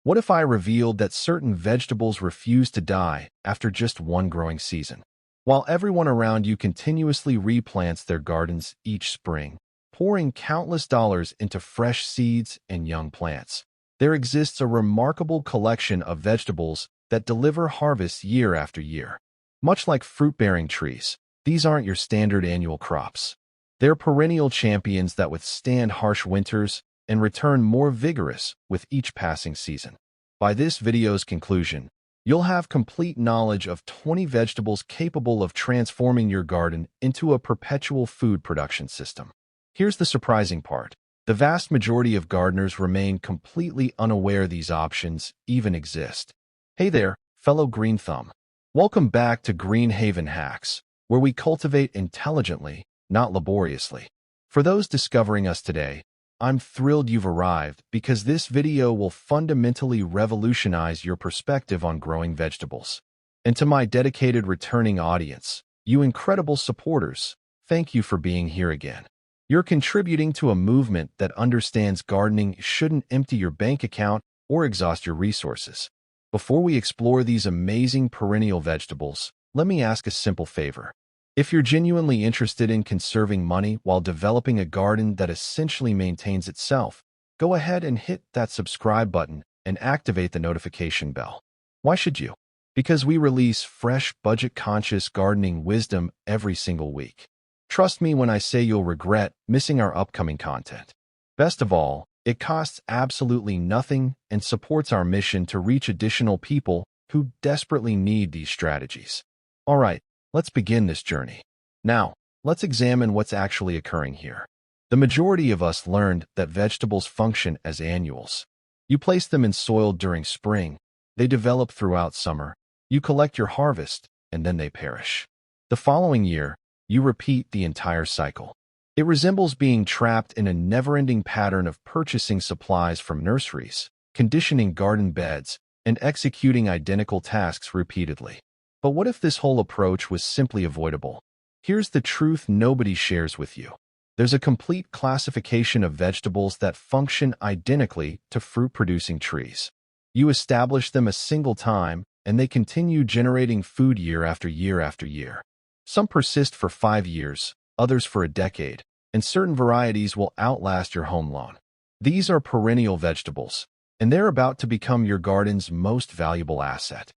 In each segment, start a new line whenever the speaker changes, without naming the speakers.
What if I revealed that certain vegetables refuse to die after just one growing season? While everyone around you continuously replants their gardens each spring, pouring countless dollars into fresh seeds and young plants, there exists a remarkable collection of vegetables that deliver harvests year after year. Much like fruit-bearing trees, these aren't your standard annual crops. They're perennial champions that withstand harsh winters and return more vigorous with each passing season. By this video's conclusion, you'll have complete knowledge of 20 vegetables capable of transforming your garden into a perpetual food production system. Here's the surprising part. The vast majority of gardeners remain completely unaware these options even exist. Hey there, fellow green thumb. Welcome back to Green Haven Hacks, where we cultivate intelligently, not laboriously. For those discovering us today, I'm thrilled you've arrived because this video will fundamentally revolutionize your perspective on growing vegetables. And to my dedicated returning audience, you incredible supporters, thank you for being here again. You're contributing to a movement that understands gardening shouldn't empty your bank account or exhaust your resources. Before we explore these amazing perennial vegetables, let me ask a simple favor. If you're genuinely interested in conserving money while developing a garden that essentially maintains itself, go ahead and hit that subscribe button and activate the notification bell. Why should you? Because we release fresh, budget-conscious gardening wisdom every single week. Trust me when I say you'll regret missing our upcoming content. Best of all, it costs absolutely nothing and supports our mission to reach additional people who desperately need these strategies. All right, let's begin this journey. Now, let's examine what's actually occurring here. The majority of us learned that vegetables function as annuals. You place them in soil during spring, they develop throughout summer, you collect your harvest, and then they perish. The following year, you repeat the entire cycle. It resembles being trapped in a never-ending pattern of purchasing supplies from nurseries, conditioning garden beds, and executing identical tasks repeatedly. But what if this whole approach was simply avoidable? Here's the truth nobody shares with you. There's a complete classification of vegetables that function identically to fruit-producing trees. You establish them a single time, and they continue generating food year after year after year. Some persist for 5 years, others for a decade, and certain varieties will outlast your home lawn. These are perennial vegetables, and they're about to become your garden's most valuable asset.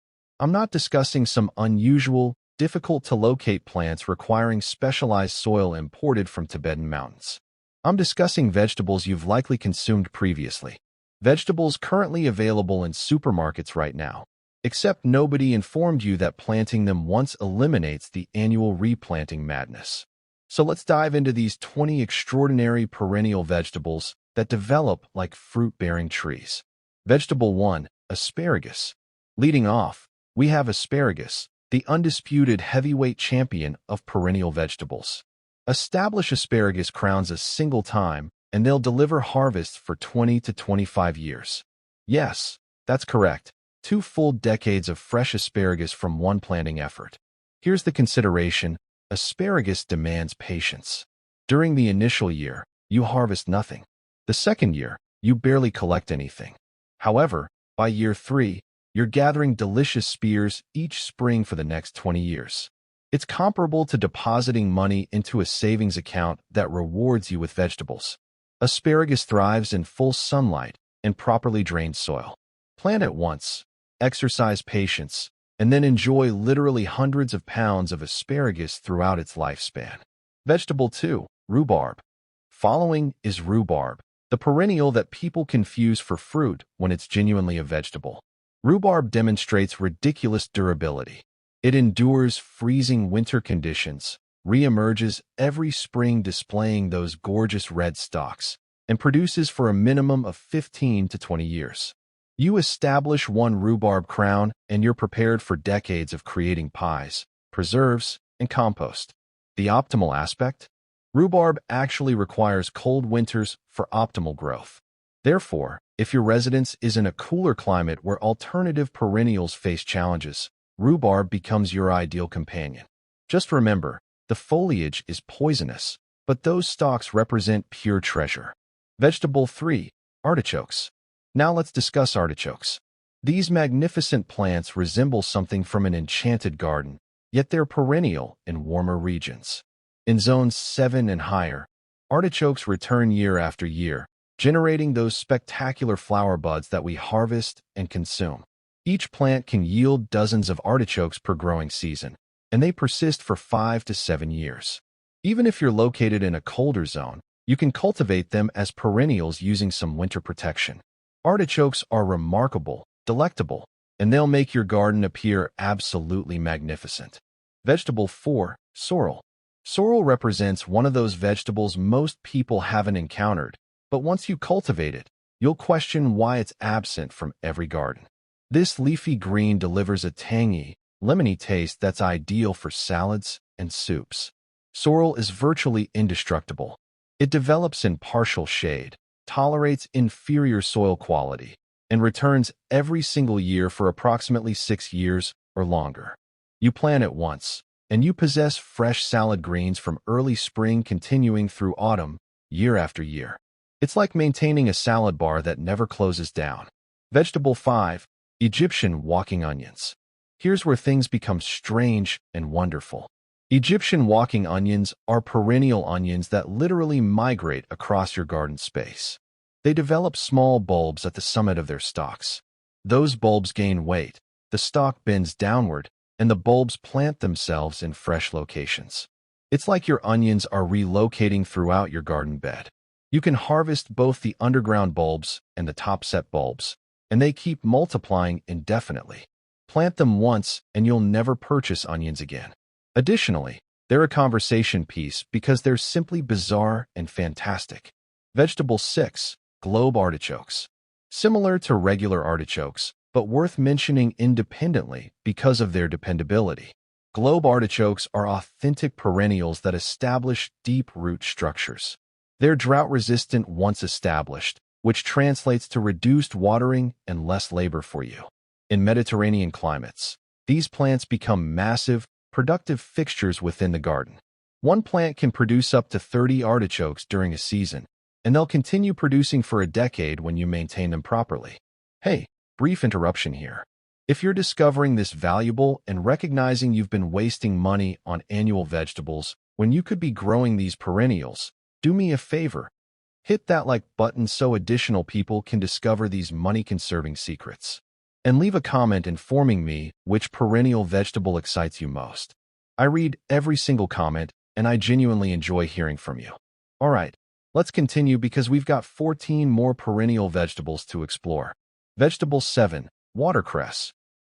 I'm not discussing some unusual, difficult-to-locate plants requiring specialized soil imported from Tibetan mountains. I'm discussing vegetables you've likely consumed previously. Vegetables currently available in supermarkets right now. Except nobody informed you that planting them once eliminates the annual replanting madness. So let's dive into these 20 extraordinary perennial vegetables that develop like fruit-bearing trees. Vegetable 1, asparagus. Leading off, we have asparagus, the undisputed heavyweight champion of perennial vegetables. Establish asparagus crowns a single time, and they'll deliver harvests for 20 to 25 years. Yes, that's correct. 2 full decades of fresh asparagus from one planting effort. Here's the consideration. Asparagus demands patience. During the initial year, you harvest nothing. The second year, you barely collect anything. However, by year 3, you're gathering delicious spears each spring for the next 20 years. It's comparable to depositing money into a savings account that rewards you with vegetables. Asparagus thrives in full sunlight and properly drained soil. Plant it once, exercise patience, and then enjoy literally hundreds of pounds of asparagus throughout its lifespan. Vegetable 2, rhubarb. Following is rhubarb, the perennial that people confuse for fruit when it's genuinely a vegetable. Rhubarb demonstrates ridiculous durability. It endures freezing winter conditions, re-emerges every spring displaying those gorgeous red stalks, and produces for a minimum of 15 to 20 years. You establish one rhubarb crown, and you're prepared for decades of creating pies, preserves, and compost. The optimal aspect? Rhubarb actually requires cold winters for optimal growth. Therefore, if your residence is in a cooler climate where alternative perennials face challenges, rhubarb becomes your ideal companion. Just remember, the foliage is poisonous, but those stalks represent pure treasure. Vegetable 3, artichokes. Now let's discuss artichokes. These magnificent plants resemble something from an enchanted garden, yet they're perennial in warmer regions. In zones 7 and higher, artichokes return year after year, generating those spectacular flower buds that we harvest and consume. Each plant can yield dozens of artichokes per growing season, and they persist for 5 to 7 years. Even if you're located in a colder zone, you can cultivate them as perennials using some winter protection. Artichokes are remarkable, delectable, and they'll make your garden appear absolutely magnificent. Vegetable 4. Sorrel. Sorrel represents one of those vegetables most people haven't encountered, but once you cultivate it, you'll question why it's absent from every garden. This leafy green delivers a tangy, lemony taste that's ideal for salads and soups. Sorrel is virtually indestructible. It develops in partial shade, tolerates inferior soil quality, and returns every single year for approximately 6 years or longer. You plant it once, and you possess fresh salad greens from early spring continuing through autumn, year after year. It's like maintaining a salad bar that never closes down. Vegetable 5. Egyptian walking onions. Here's where things become strange and wonderful. Egyptian walking onions are perennial onions that literally migrate across your garden space. They develop small bulbs at the summit of their stalks. Those bulbs gain weight, the stalk bends downward, and the bulbs plant themselves in fresh locations. It's like your onions are relocating throughout your garden bed. You can harvest both the underground bulbs and the topset bulbs, and they keep multiplying indefinitely. Plant them once, and you'll never purchase onions again. Additionally, they're a conversation piece because they're simply bizarre and fantastic. Vegetable 6. Globe artichokes. Similar to regular artichokes, but worth mentioning independently because of their dependability. Globe artichokes are authentic perennials that establish deep root structures. They're drought-resistant once established, which translates to reduced watering and less labor for you. In Mediterranean climates, these plants become massive, productive fixtures within the garden. One plant can produce up to 30 artichokes during a season, and they'll continue producing for a decade when you maintain them properly. Hey, brief interruption here. If you're discovering this valuable and recognizing you've been wasting money on annual vegetables when you could be growing these perennials, do me a favor. Hit that like button so additional people can discover these money-conserving secrets. And leave a comment informing me which perennial vegetable excites you most. I read every single comment, and I genuinely enjoy hearing from you. All right, let's continue because we've got 14 more perennial vegetables to explore. Vegetable 7. Watercress.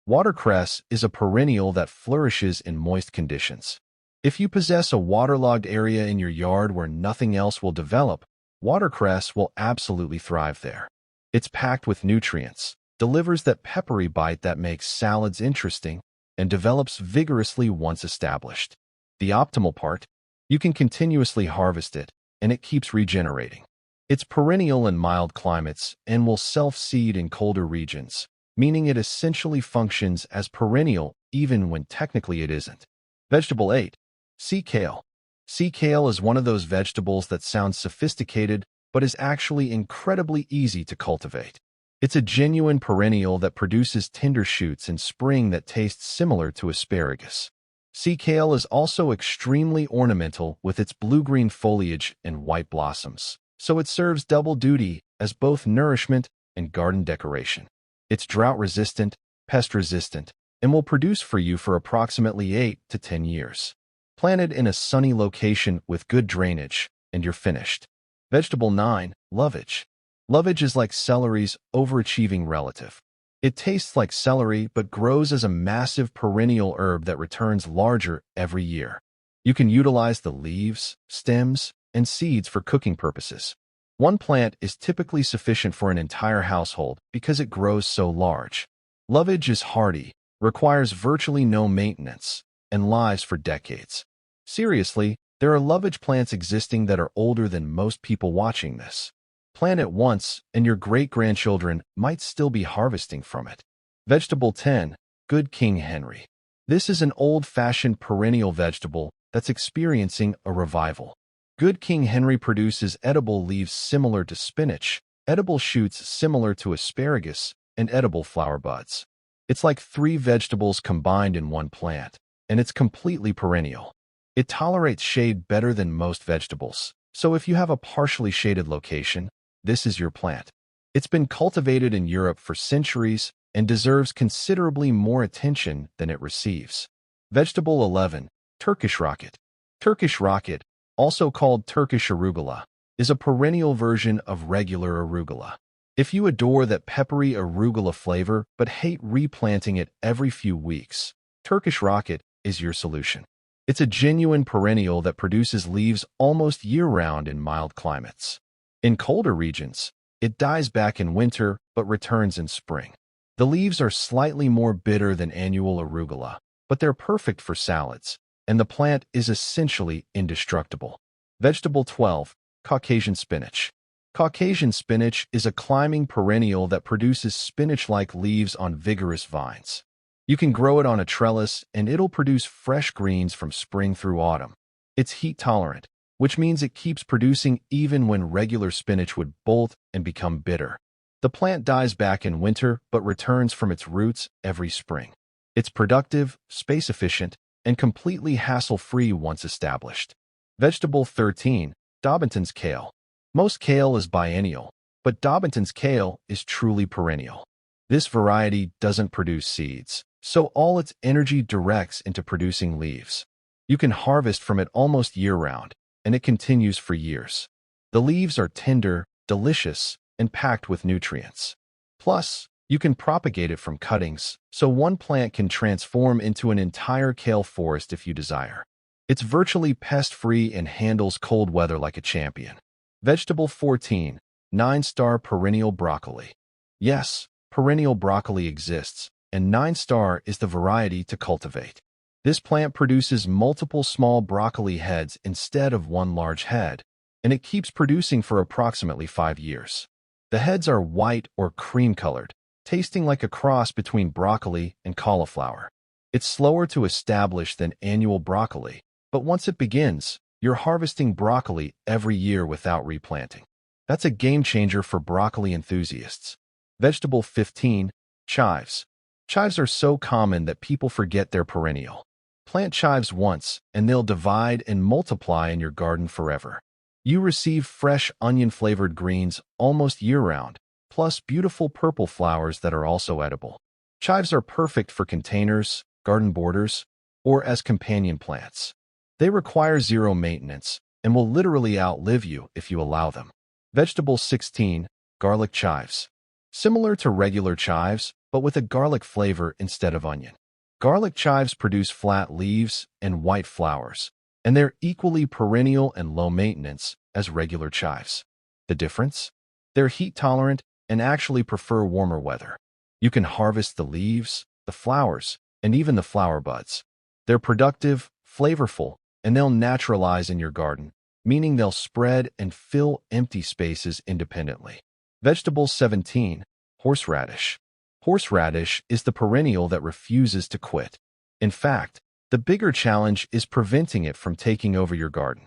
Watercress is a perennial that flourishes in moist conditions. If you possess a waterlogged area in your yard where nothing else will develop, watercress will absolutely thrive there. It's packed with nutrients, delivers that peppery bite that makes salads interesting, and develops vigorously once established. The optimal part? You can continuously harvest it, and it keeps regenerating. It's perennial in mild climates and will self-seed in colder regions, meaning it essentially functions as perennial even when technically it isn't. Vegetable 8. Sea kale. Sea kale is one of those vegetables that sounds sophisticated but is actually incredibly easy to cultivate. It's a genuine perennial that produces tender shoots in spring that taste similar to asparagus. Sea kale is also extremely ornamental with its blue-green foliage and white blossoms, so it serves double duty as both nourishment and garden decoration. It's drought-resistant, pest-resistant, and will produce for you for approximately 8 to 10 years. Planted in a sunny location with good drainage, and you're finished. Vegetable 9. Lovage. Lovage is like celery's overachieving relative. It tastes like celery but grows as a massive perennial herb that returns larger every year. You can utilize the leaves, stems, and seeds for cooking purposes. One plant is typically sufficient for an entire household because it grows so large. Lovage is hardy, requires virtually no maintenance, and lives for decades. Seriously, there are lovage plants existing that are older than most people watching this. Plant it once, and your great-grandchildren might still be harvesting from it. Vegetable 10. Good King Henry. This is an old-fashioned perennial vegetable that's experiencing a revival. Good King Henry produces edible leaves similar to spinach, edible shoots similar to asparagus, and edible flower buds. It's like three vegetables combined in one plant, and it's completely perennial. It tolerates shade better than most vegetables, so if you have a partially shaded location, this is your plant. It's been cultivated in Europe for centuries and deserves considerably more attention than it receives. Vegetable 11. Turkish rocket. Turkish rocket, also called Turkish arugula, is a perennial version of regular arugula. If you adore that peppery arugula flavor but hate replanting it every few weeks, Turkish rocket is your solution. It's a genuine perennial that produces leaves almost year-round in mild climates. In colder regions, it dies back in winter but returns in spring. The leaves are slightly more bitter than annual arugula, but they're perfect for salads, and the plant is essentially indestructible. Vegetable 12. Caucasian spinach. Caucasian spinach is a climbing perennial that produces spinach-like leaves on vigorous vines. You can grow it on a trellis and it'll produce fresh greens from spring through autumn. It's heat-tolerant, which means it keeps producing even when regular spinach would bolt and become bitter. The plant dies back in winter but returns from its roots every spring. It's productive, space-efficient, and completely hassle-free once established. Vegetable 13. Daubenton's kale. Most kale is biennial, but Daubenton's kale is truly perennial. This variety doesn't produce seeds, so all its energy directs into producing leaves. You can harvest from it almost year-round, and it continues for years. The leaves are tender, delicious, and packed with nutrients. Plus, you can propagate it from cuttings, so one plant can transform into an entire kale forest if you desire. It's virtually pest-free and handles cold weather like a champion. Vegetable 14. 9-star perennial broccoli. Yes, perennial broccoli exists, and 9-star is the variety to cultivate. This plant produces multiple small broccoli heads instead of one large head, and it keeps producing for approximately 5 years. The heads are white or cream-colored, tasting like a cross between broccoli and cauliflower. It's slower to establish than annual broccoli, but once it begins, you're harvesting broccoli every year without replanting. That's a game-changer for broccoli enthusiasts. Vegetable 15. Chives. Chives are so common that people forget they're perennial. Plant chives once, and they'll divide and multiply in your garden forever. You receive fresh onion-flavored greens almost year-round, plus beautiful purple flowers that are also edible. Chives are perfect for containers, garden borders, or as companion plants. They require zero maintenance and will literally outlive you if you allow them. Vegetable 16. Garlic chives. Similar to regular chives, but with a garlic flavor instead of onion. Garlic chives produce flat leaves and white flowers, and they're equally perennial and low maintenance as regular chives. The difference? They're heat-tolerant and actually prefer warmer weather. You can harvest the leaves, the flowers, and even the flower buds. They're productive, flavorful, and they'll naturalize in your garden, meaning they'll spread and fill empty spaces independently. Vegetable 17. Horseradish. Horseradish is the perennial that refuses to quit. In fact, the bigger challenge is preventing it from taking over your garden.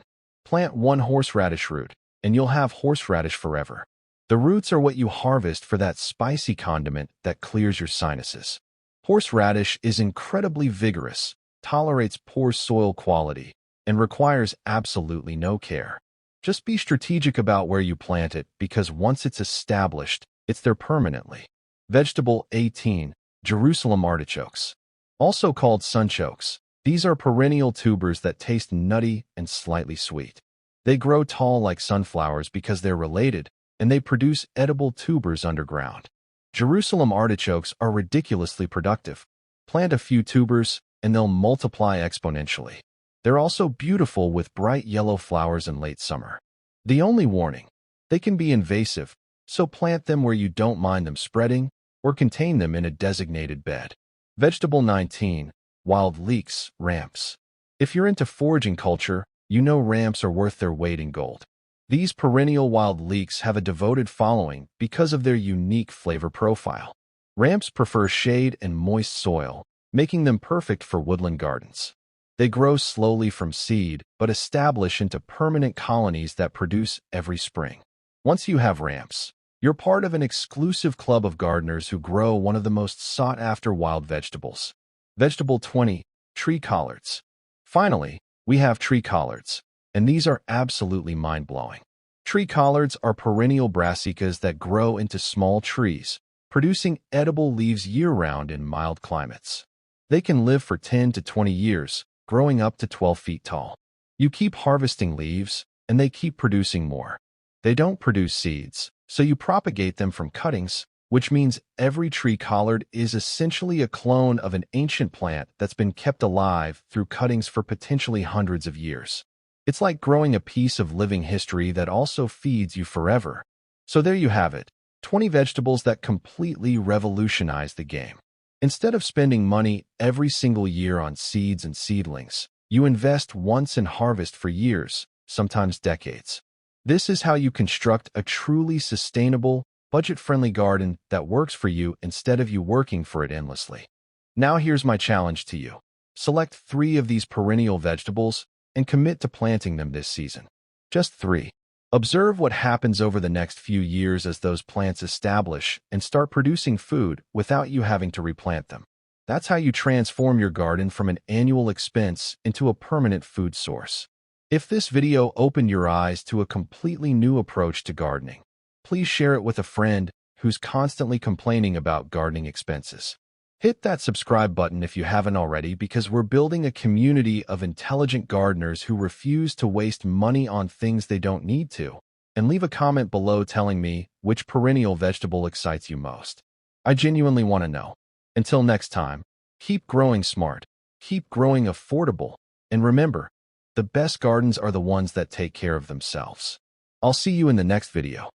Plant one horseradish root, and you'll have horseradish forever. The roots are what you harvest for that spicy condiment that clears your sinuses. Horseradish is incredibly vigorous, tolerates poor soil quality, and requires absolutely no care. Just be strategic about where you plant it because once it's established, it's there permanently. Vegetable 18. Jerusalem artichokes. Also called sunchokes, these are perennial tubers that taste nutty and slightly sweet. They grow tall like sunflowers because they're related, and they produce edible tubers underground. Jerusalem artichokes are ridiculously productive. Plant a few tubers, and they'll multiply exponentially. They're also beautiful with bright yellow flowers in late summer. The only warning: they can be invasive, so plant them where you don't mind them spreading or contain them in a designated bed. Vegetable 19. Wild leeks, ramps. If you're into foraging culture, you know ramps are worth their weight in gold. These perennial wild leeks have a devoted following because of their unique flavor profile. Ramps prefer shade and moist soil, making them perfect for woodland gardens. They grow slowly from seed, but establish into permanent colonies that produce every spring. Once you have ramps, You're part of an exclusive club of gardeners who grow one of the most sought-after wild vegetables. Vegetable 20, tree collards. Finally, we have tree collards, and these are absolutely mind-blowing. Tree collards are perennial brassicas that grow into small trees, producing edible leaves year-round in mild climates. They can live for 10 to 20 years, growing up to 12 feet tall. You keep harvesting leaves, and they keep producing more. They don't produce seeds, so you propagate them from cuttings, which means every tree collard is essentially a clone of an ancient plant that's been kept alive through cuttings for potentially hundreds of years. It's like growing a piece of living history that also feeds you forever. So there you have it, 20 vegetables that completely revolutionize the game. Instead of spending money every single year on seeds and seedlings, you invest once and harvest for years, sometimes decades. This is how you construct a truly sustainable, budget-friendly garden that works for you instead of you working for it endlessly. Now here's my challenge to you. Select 3 of these perennial vegetables and commit to planting them this season. Just 3. Observe what happens over the next few years as those plants establish and start producing food without you having to replant them. That's how you transform your garden from an annual expense into a permanent food source. If this video opened your eyes to a completely new approach to gardening, please share it with a friend who's constantly complaining about gardening expenses. Hit that subscribe button if you haven't already, because we're building a community of intelligent gardeners who refuse to waste money on things they don't need to. And leave a comment below telling me which perennial vegetable excites you most. I genuinely want to know. Until next time, keep growing smart, keep growing affordable, and remember, the best gardens are the ones that take care of themselves. I'll see you in the next video.